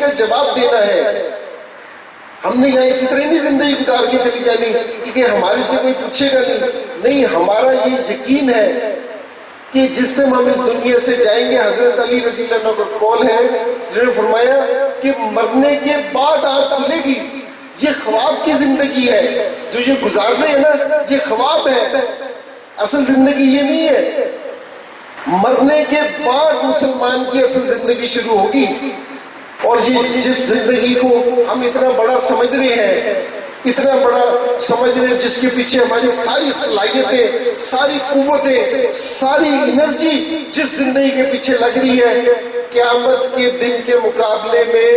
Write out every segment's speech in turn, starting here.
کا جواب دینا ہے. ہم نے یہاں اسی طرح نہیں زندگی گزار کے چلی جانی کہ ہمارے سے کوئی پوچھے گا نہیں. ہمارا یہ یقین ہے کہ جس ٹائم ہم اس دنیا سے جائیں گے، حضرت علی رضی اللہ عنہ کا قول ہے جنہوں نے فرمایا کہ مرنے کے بعد آنکھ کھلے گی. یہ خواب کی زندگی ہے جو یہ گزار رہے ہیں نا، یہ خواب ہے، اصل زندگی یہ نہیں ہے. مرنے کے بعد مسلمان کی اصل زندگی شروع ہوگی. اور یہ جس زندگی کو ہم اتنا بڑا سمجھ رہے ہیں، اتنا بڑا سمجھ رہے ہیں، جس کے پیچھے ہماری ساری صلاحیتیں، ساری قوتیں، ساری انرجی جس زندگی کے پیچھے لگ رہی ہے، قیامت کے دن کے مقابلے میں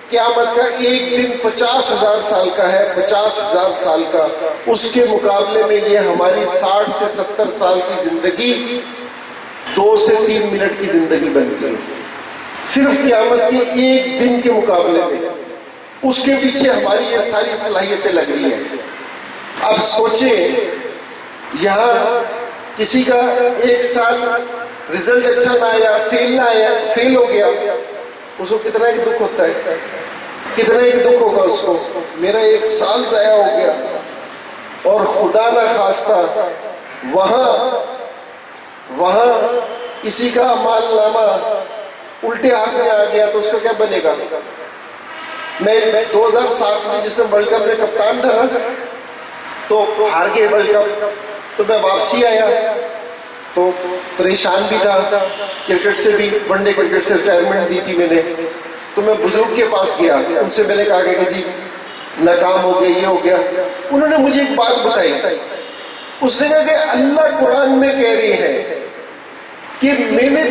قیامت کا ایک دن 50,000 سال کا ہے، 50,000 سال کا. اس کے مقابلے میں یہ ہماری 60 سے 70 سال کی زندگی 2 سے 3 منٹ کی زندگی بنتی ہے، صرف قیامت کے ایک دن کے مقابلے میں. اس کے پیچھے ہماری یہ ساری صلاحیتیں لگ رہی ہیں. اب سوچیں، یہاں کسی کا 1 سال رزلٹ اچھا نہ آیا، فیل ہو گیا، اس کو کتنا ایک دکھ ہوتا ہے، کتنا ایک دکھ ہوگا اس کو. میرا 1 سال ضائع ہو گیا. اور خدا نہ خواستہ وہاں کسی کا مال نامہ الٹے ہاتھ میں آ گیا تو اس کا کیا بنے گا. میں 2007 میں جس میں ورلڈ کپ میں کپتان تھا نا، تو ہار گئے ورلڈ کپ، تو میں واپسی آیا تو پریشان بھی تھا. کرکٹ سے بھی، ون ڈے کرکٹ سے ریٹائرمنٹ دی تھی میں نے. تو میں بزرگ کے پاس گیا، ان سے میں نے کہا کہ جی ناکام ہو گیا، یہ ہو گیا. انہوں نے مجھے ایک بات بتائی. اس نے کہا کہ اللہ قرآن میں کہہ رہے ہیں کہ میں نے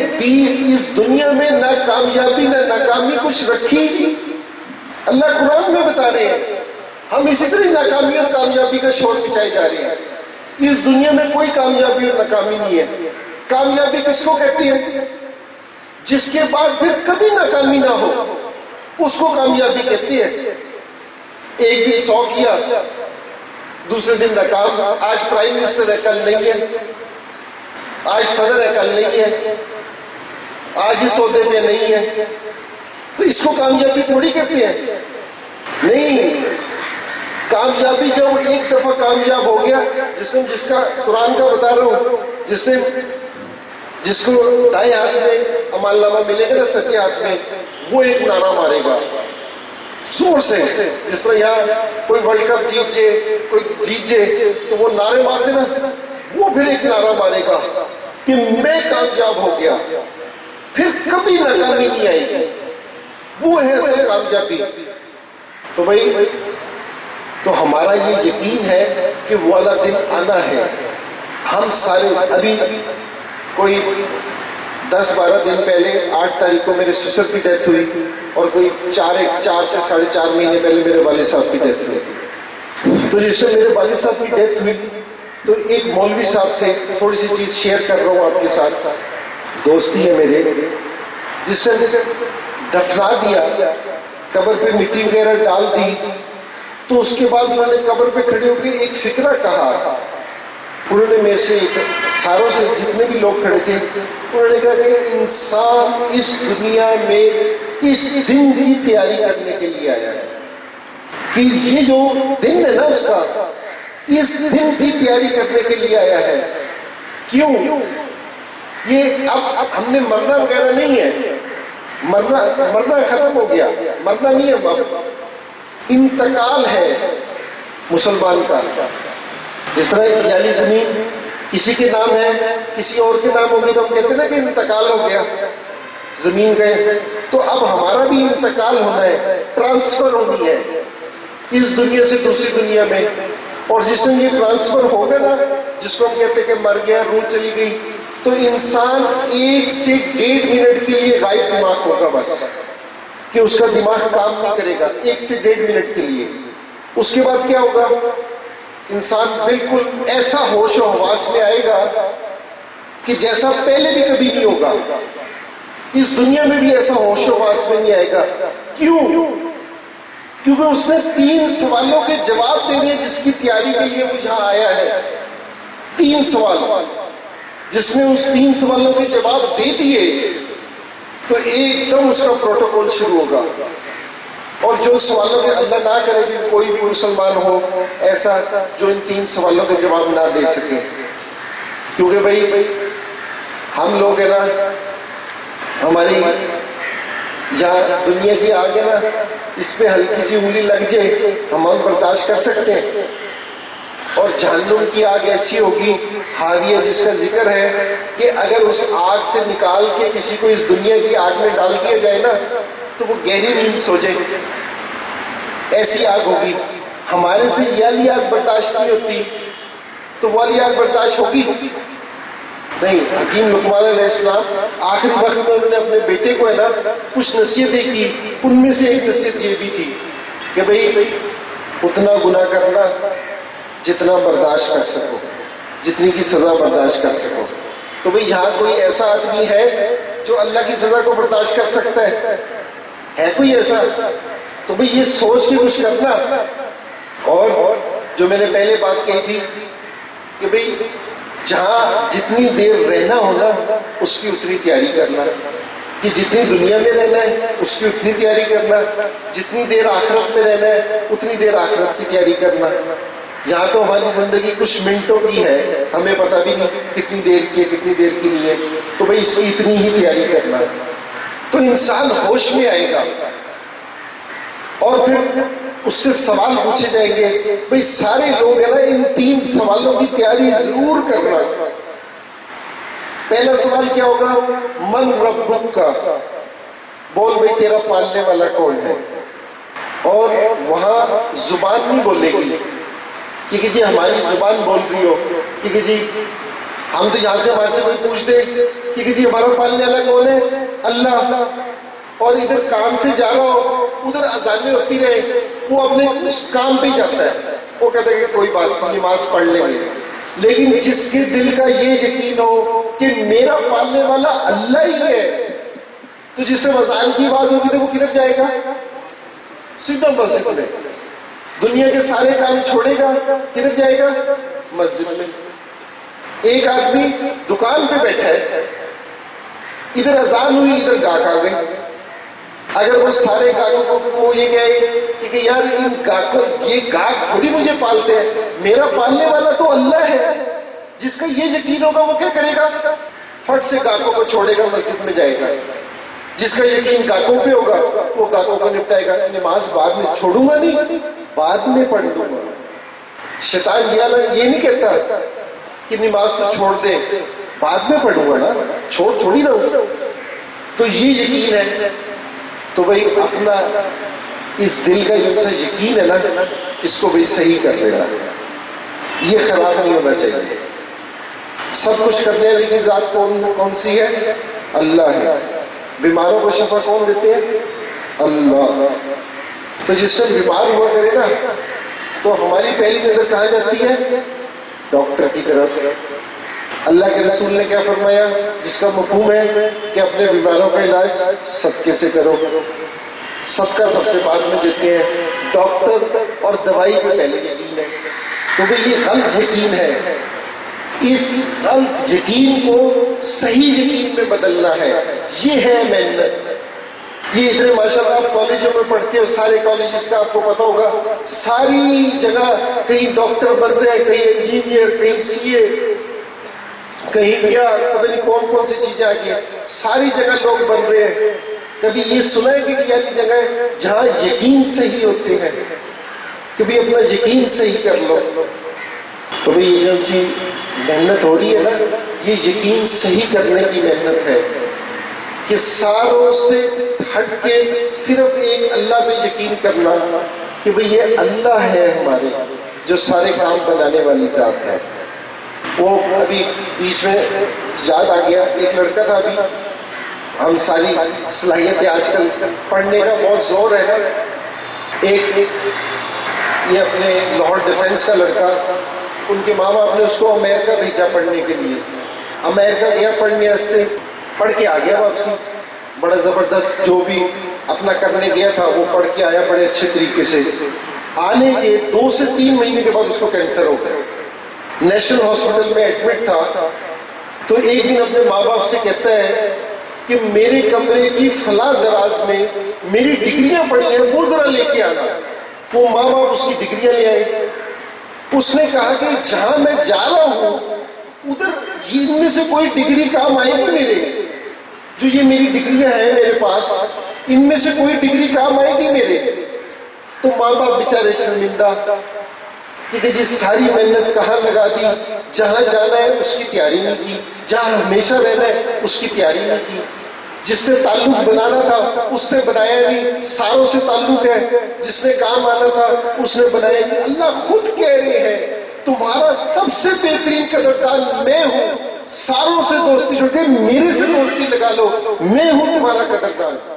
اس دنیا میں نہ کامیابی نہ ناکامی کچھ رکھی. اللہ قرآن میں بتا رہے ہیں. ہم اسی طرح ناکامی اور کامیابی کا شور مچائے جا رہے ہیں. اس دنیا میں کوئی کامیابی اور ناکامی نہیں ہے. کامیابی کس کو کہتی ہے؟ جس کے بعد پھر کبھی ناکامی نہ ہو، اس کو کامیابی کہتی ہے. ایک دن 100 کیا، دوسرے دن ناکام. آج پرائم منسٹر ہے، کل نہیں ہے. آج صدر ہے، کل نہیں ہے. آج اس عہدے پہ نہیں ہے. تو اس کو کامیابی تھوڑی کہتے ہیں. نہیں، کامیابی جب ایک دفعہ کامیاب ہو گیا، جس کا قرآن کا بتا رہا ہوں، جس کو دائیں ہاتھ میں عمل نامہ ملے گا نا، سچے ہاتھ میں، وہ ایک نعرہ مارے گا زور سے. جس طرح یہاں کوئی ورلڈ کپ جیت جائے، کوئی جیت جائے تو وہ نعرے مار دینا، وہ پھر ایک نعرہ مارے گا کہ میں کامیاب ہو گیا. پھر کبھی ناکامی نہیں آئے گی. وہ ہے اصل کامیابی. تو بھائی، تو ہمارا یہ یقین ہے کہ وہ والا دن آنا ہے. ہم سارے ابھی کوئی 10-12 دن پہلے 8 تاریخ کو میرے سسر کی ڈیتھ ہوئی، اور کوئی 4 سے 4.5 مہینے پہلے میرے والد صاحب کی ڈیتھ ہوئی. تو جس سے میرے والد صاحب کی ڈیتھ ہوئی تو ایک مولوی صاحب سے تھوڑی سی چیز شیئر کر رہا ہوں آپ کے ساتھ. دوستی ہے میرے. جس سے دفنا دیا، قبر پہ مٹی وغیرہ ڈال دی، تو اس کے بعد انہوں نے قبر پہ کھڑے ہو کے ایک فکرہ کہا. انہوں نے میرے سے، ساروں سے، جتنے بھی لوگ کھڑے تھے، انہوں نے کہا کہ انسان اس دنیا میں اس دن کی تیاری کرنے کے لیے آیا ہے. کہ یہ جو دن ہے نا اس کا، اس دن کی تیاری کرنے کے لیے آیا ہے. کیوں؟ یہ اب ہم نے مرنا وغیرہ نہیں ہے. مرنا ختم ہو گیا، مرنا نہیں ہے. اب انتقال ہے مسلمان کا. جس طرح یعنی زمین کسی کے نام ہے، کسی اور کے نام ہوگی تو ہم کہتے ہیں نا کہ انتقال ہو گیا زمین کا. تو اب ہمارا بھی انتقال ہونا ہے، ٹرانسفر ہونی ہے اس دنیا سے دوسری دنیا میں. اور جس میں یہ ٹرانسفر ہوگا نا، جس کو ہم کہتے ہیں کہ مر گیا، روح چلی گئی، تو انسان 1 سے 1.5 منٹ کے لیے غائب دماغ ہوگا، بس کہ اس کا دماغ کام نہیں کرے گا 1 سے 1.5 منٹ کے لیے. اس کے بعد کیا ہوگا؟ انسان بالکل ایسا ہوش و حواس میں آئے گا کہ جیسا پہلے بھی کبھی نہیں ہوگا. اس دنیا میں بھی ایسا ہوش و حواس میں نہیں آئے گا. کیوں؟ کیونکہ اس نے 3 سوالوں کے جواب دینے جس کی تیاری کے لیے وہ یہاں آیا ہے. 3 سوال، جس نے اس 3 سوالوں کے جواب دے دیے تو ایک دم اس کا پروٹوکول شروع ہوگا. اور جو سوالوں کے اللہ نہ کرے کہ کوئی بھی مسلمان ہو ایسا جو ان 3 سوالوں کے جواب نہ دے سکے. کیونکہ بھائی ہم لوگ ہیں نا، ہماری جہاں دنیا کی آگ ہے نا، اس پہ ہلکی سی انگلی لگ جائے ہم برداشت کر سکتے ہیں. اور جہنم کی آگ ایسی ہوگی حاویہ، جس کا ذکر ہے کہ اگر اس آگ سے نکال کے کسی کو اس دنیا کی آگ میں ڈال دیا جائے نا تو وہ گہری نیند سو جائے. ایسی آگ ہوگی. ہمارے سے یہ والی آگ برداشت نہیں ہوتی تو وہ والی آگ برداشت ہوگی نہیں. حکیم لقمان علیہ السلام آخری وقت میں انہوں نے اپنے بیٹے کو ہے نا کچھ نصیحتیں کی. ان میں سے ایک نصیحت یہ بھی تھی کہ بھائی اتنا گناہ کرنا جتنا برداشت کر سکو، جتنی کی سزا برداشت کر سکو. تو بھائی یہاں کوئی ایسا آدمی ہے جو اللہ کی سزا کو برداشت کر سکتا ہے کوئی ایسا؟ تو بھائی یہ سوچ کے کچھ کرنا. اور جو میں نے پہلے بات کہی تھی کہ بھائی جہاں جتنی دیر رہنا ہونا اس کی اتنی تیاری کرنا، کہ جتنی دنیا میں رہنا ہے اس کی اتنی تیاری کرنا، جتنی دیر آخرت میں رہنا ہے اتنی دیر آخرت کی تیاری کرنا. یہاں تو ہماری زندگی کچھ منٹوں کی ہے، ہمیں پتہ بھی نہیں کتنی دیر کی ہے کتنی دیر کی نہیں ہے. تو بھائی اس کی اتنی ہی تیاری کرنا. تو انسان ہوش میں آئے گا اور پھر اس سے سوال پوچھے جائیں گے. بھائی سارے لوگ ہیں نا ان 3 سوالوں کی تیاری ضرور کرنا. پہلا سوال کیا ہوگا؟ من ربک کا، بول بھائی تیرا پالنے والا کون ہے. اور وہاں زبان نہیں بولے گی کہ جی ہماری زبان بول رہی ہو کہ جی ہم تو یہاں سے ہمارے سے کوئی پوچھ دے کہ جی ہمارا پالنے والا کون ہے؟ اللہ. اور ادھر کام سے جا رہا ہو ادھر اذانیں ہوتی رہے، وہ اپنے اس کام پہ ہی جاتا ہے، وہ کہتا ہے کہ کوئی بات نہیں نماز پڑھ لیں گے. لیکن جس کے دل کا یہ یقین ہو کہ میرا پالنے والا اللہ ہی ہے، تو جس سے اذان کی آواز ہوگی تو وہ کدھر جائے گا؟ سیدھا مسجد میں. دنیا کے سارے کام چھوڑے گا، کدھر جائے گا؟ مسجد میں. ایک آدمی دکان پہ بیٹھا ہے، ادھر اذان ہوئی ادھر گاہک آ گئے. اگر وہ سارے گاہکوں کو وہ یہ کہے کہ یار ان گاہکوں یہ گاہک تھوڑی مجھے پالتے ہیں، میرا پالنے والا تو اللہ ہے، جس کا یہ یقین ہوگا وہ کیا کرے گا؟ فٹ سے گاہکوں کو چھوڑے گا، مسجد میں جائے گا. جس کا یقین گاہکوں پہ ہوگا وہ گاہکوں کو نپٹائے گا. نماز بعد میں چھوڑوں گا نہیں، بعد میں پڑھ لوں گا. شیطان یہ نہیں کہتا کہ نماز تو چھوڑ دے بعد میں پڑھوں گا نا، چھوڑی رہوں گا. تو یہ یقین ہے. تو بھائی اپنا اس دل کا جو سا یقین ہے نا اس کو بھائی صحیح کر لینا، یہ خراب نہیں ہونا چاہیے. سب کچھ کرنے والی ذات کون سی ہے؟ اللہ ہے. بیماروں کو شفا کون دیتے ہیں؟ اللہ. تو جس سے بیمار ہوا کرے نا تو ہماری پہلی نظر کہاں جاتی ہے؟ ڈاکٹر کی طرف. اللہ کے رسول نے کیا فرمایا؟ جس کا مفہوم ہے کہ اپنے بیماروں کا علاج صدقے سے کرو. صدقہ سب سے بعد میں دیتے ہیں، ڈاکٹر اور دوائی پہ پہلے یقین ہے. تو بھئی یہ غلط یقین ہے. اس غلط یقین کو صحیح یقین میں بدلنا ہے. یہ ہے محنت. یہ اتنے ماشاءاللہ آپ کالجوں میں پڑھتے ہو، سارے کالجز کا آپ کو پتا ہوگا، ساری جگہ کہیں ڈاکٹر بن رہے ہیں، کہیں انجینئر، کہیں CA، کہیں کیا پتہ نہیں کون سی چیزیں آ گئی. ساری جگہ لوگ بن رہے ہیں. کبھی یہ سنا ہے کہ یہ جگہ ہے جہاں یقین صحیح ہوتے ہیں؟ کبھی اپنا یقین صحیح کر لو. تو بھئی یہ جو چیز محنت ہو رہی ہے نا یہ یقین صحیح کرنے کی محنت ہے کہ ساروں سے ہٹ کے صرف ایک اللہ پہ یقین کرنا کہ بھئی یہ اللہ ہے ہمارے جو سارے کام بنانے والی ذات ہے. وہ ابھی بیچ میں یاد آ گیا، ایک لڑکا تھا، ابھی ہم ساری صلاحیتیں آج کل پڑھنے کا بہت زور ہے نا. ایک یہ اپنے لاہور ڈیفنس کا لڑکا، ان کے ماں باپ نے اس کو امریکہ بھیجا پڑھنے کے لیے. امریکہ گیا پڑھنے واسطے، پڑھ کے آ گیا واپسی. بڑا زبردست جو بھی اپنا کرنے گیا تھا وہ پڑھ کے آیا بڑے اچھے طریقے سے. آنے کے 2 سے 3 مہینے کے بعد اس کو کینسر ہو گیا. نیشنل ہاسپٹل میں ایڈمٹ تھا. تو ایک دن اپنے ماں باپ سے کہتا ہے کہ میرے کمرے کی فلاں دراز میں میری ڈگریاں پڑی ہیں، وہ ذرا لے کے آنا۔ وہ ماں باپ اس کی ڈگریاں لے آئے۔ اس نے کہا کہ جہاں میں جا رہا ہوں ادھر ان میں سے کوئی ڈگری کام آئے گی میرے، جو یہ میری ڈگریاں ہیں میرے پاس، ان میں سے کوئی ڈگری کام آئے گی میرے؟ تو ماں باپ بیچارے شرمندہ کہ جی ساری محنت کہاں لگا دی، جہاں جانا ہے اس کی تیاری نہیں کی، جہاں ہمیشہ رہنا ہے اس کی تیاری نہیں کی، جس سے تعلق بنانا تھا اس سے بنایا نہیں، ساروں سے تعلق ہے، جس نے کام آنا تھا اس نے بنایا نہیں۔ اللہ خود کہہ رہے ہیں تمہارا سب سے بہترین قدردان میں ہوں، ساروں سے دوستی چھوڑ کے میرے سے دوستی لگا لو، میں ہوں تمہارا قدردان۔